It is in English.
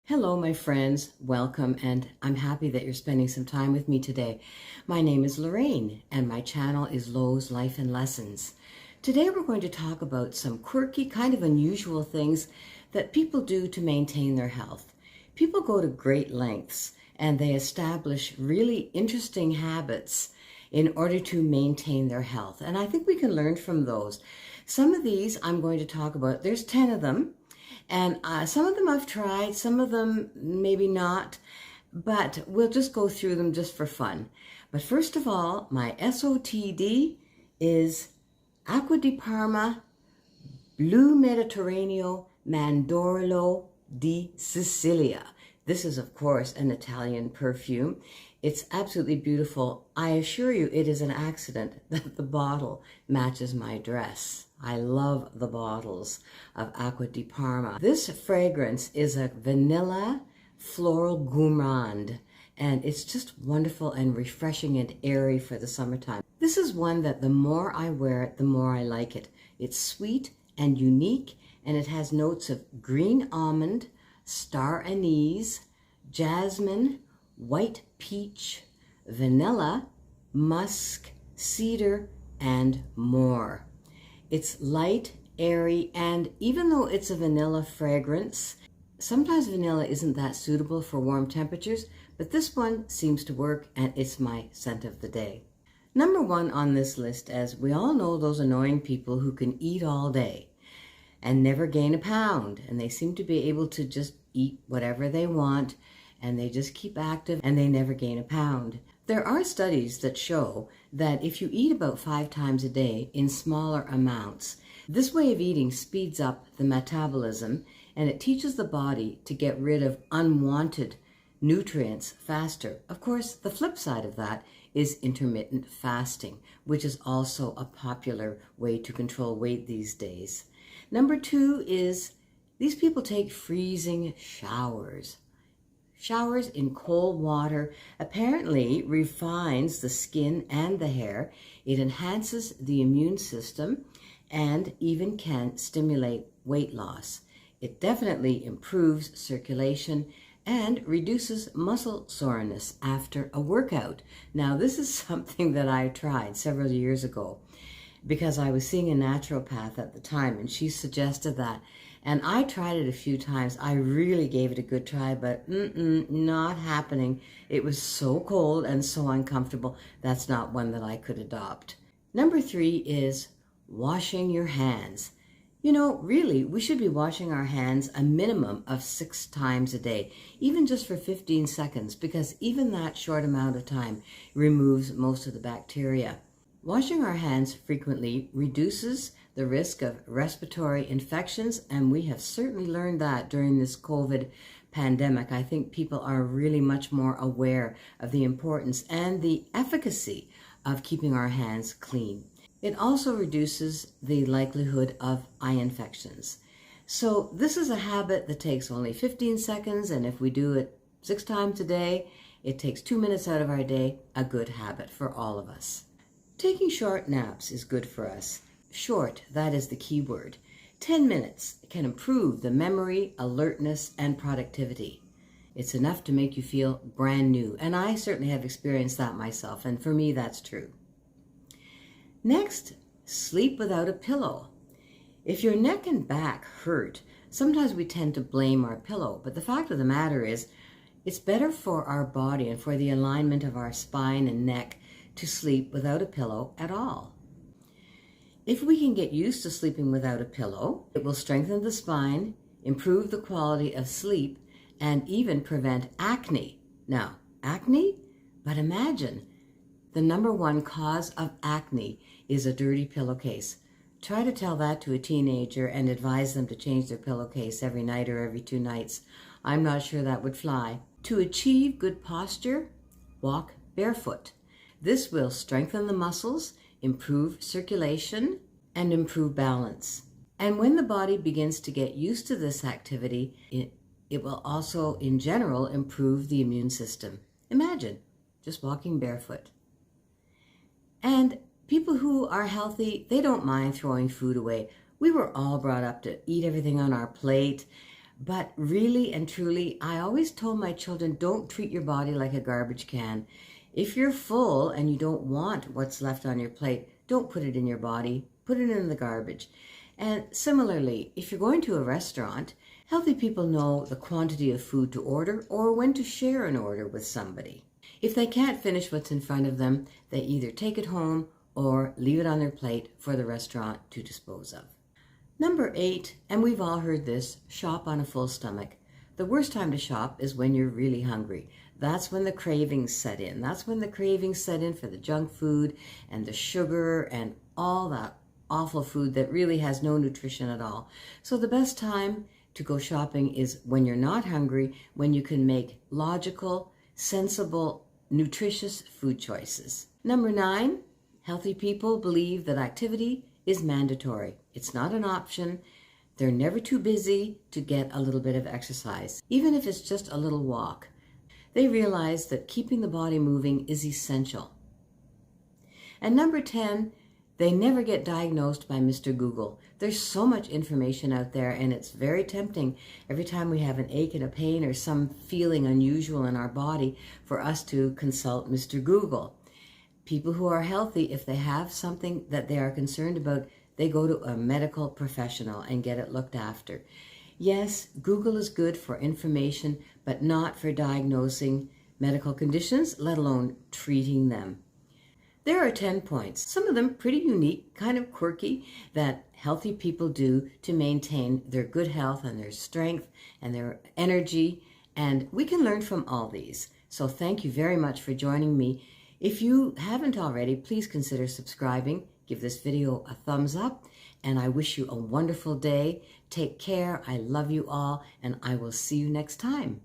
Hello, my friends. Welcome, and I'm happy that you're spending some time with me today. My name is Lorraine, and my channel is Lo's Life and Lessons. Today, we're going to talk about some quirky, kind of unusual things that people do to maintain their health. People go to great lengths, and they establish really interesting habits in order to maintain their health. And I think we can learn from those. Some of these I'm going to talk about. There's 10 of them. And some of them I've tried, some of them maybe not, but we'll just go through them just for fun. But first of all, my SOTD is Acqua di Parma Blue Mediterraneo Mandorlo di Sicilia. This is, of course, an Italian perfume. It's absolutely beautiful. I assure you it is an accident that the bottle matches my dress. I love the bottles of Acqua di Parma. This fragrance is a vanilla floral gourmand, and it's just wonderful and refreshing and airy for the summertime. This is one that the more I wear it, the more I like it. It's sweet and unique, and it has notes of green almond, star anise, jasmine, white peach, vanilla, musk, cedar, and more. It's light, airy, and even though it's a vanilla fragrance, sometimes vanilla isn't that suitable for warm temperatures, but this one seems to work, and it's my scent of the day. Number one on this list, as we all know, those annoying people who can eat all day and never gain a pound, and they seem to be able to just eat whatever they want, and they just keep active and they never gain a pound. There are studies that show that if you eat about 5 times a day in smaller amounts, this way of eating speeds up the metabolism, and it teaches the body to get rid of unwanted nutrients faster. Of course, the flip side of that is intermittent fasting, which is also a popular way to control weight these days. Number 2 is these people take freezing showers. Showers in cold water apparently refines the skin and the hair. It enhances the immune system and even can stimulate weight loss. It definitely improves circulation and reduces muscle soreness after a workout. Now, this is something that I tried several years ago because I was seeing a naturopath at the time, and she suggested that. And I tried it a few times. I really gave it a good try, but not happening. It was so cold and so uncomfortable. That's not one that I could adopt. Number 3 is washing your hands. You know, really, we should be washing our hands a minimum of 6 times a day, even just for 15 seconds, because even that short amount of time removes most of the bacteria. Washing our hands frequently reduces the risk of respiratory infections, and we have certainly learned that during this COVID pandemic. I think people are really much more aware of the importance and the efficacy of keeping our hands clean. It also reduces the likelihood of eye infections. So this is a habit that takes only 15 seconds, and if we do it 6 times a day, it takes 2 minutes out of our day, a good habit for all of us. Taking short naps is good for us. Short, that is the key word. 10 minutes can improve the memory, alertness, and productivity. It's enough to make you feel brand new, and I certainly have experienced that myself, and for me that's true. Next, sleep without a pillow. If your neck and back hurt, sometimes we tend to blame our pillow, but the fact of the matter is, it's better for our body and for the alignment of our spine and neck to sleep without a pillow at all. If we can get used to sleeping without a pillow, it will strengthen the spine, improve the quality of sleep, and even prevent acne. Now, acne? But imagine, the number 1 cause of acne is a dirty pillowcase. Try to tell that to a teenager and advise them to change their pillowcase every night or every 2 nights. I'm not sure that would fly. To achieve good posture, walk barefoot. This will strengthen the muscles, improve circulation, and improve balance. And when the body begins to get used to this activity, it will also, in general, improve the immune system. Imagine just walking barefoot. And people who are healthy, they don't mind throwing food away. We were all brought up to eat everything on our plate. But really and truly, I always told my children, don't treat your body like a garbage can. If you're full and you don't want what's left on your plate, don't put it in your body, put it in the garbage. And similarly, if you're going to a restaurant, healthy people know the quantity of food to order or when to share an order with somebody. If they can't finish what's in front of them, they either take it home or leave it on their plate for the restaurant to dispose of. Number 8, and we've all heard this, shop on a full stomach. The worst time to shop is when you're really hungry. That's when the cravings set in. That's when the cravings set in for the junk food and the sugar and all that awful food that really has no nutrition at all. So the best time to go shopping is when you're not hungry, when you can make logical, sensible, nutritious food choices. Number 9, healthy people believe that activity is mandatory. It's not an option. They're never too busy to get a little bit of exercise, even if it's just a little walk. They realize that keeping the body moving is essential. And number 10, they never get diagnosed by Mr. Google. There's so much information out there, and it's very tempting every time we have an ache and a pain or some feeling unusual in our body for us to consult Mr. Google. People who are healthy, if they have something that they are concerned about, they go to a medical professional and get it looked after. Yes, Google is good for information, but not for diagnosing medical conditions, let alone treating them. There are 10 points, some of them pretty unique, kind of quirky, that healthy people do to maintain their good health and their strength and their energy, and we can learn from all these. So thank you very much for joining me. If you haven't already, please consider subscribing, give this video a thumbs up, and I wish you a wonderful day. Take care, I love you all, and I will see you next time.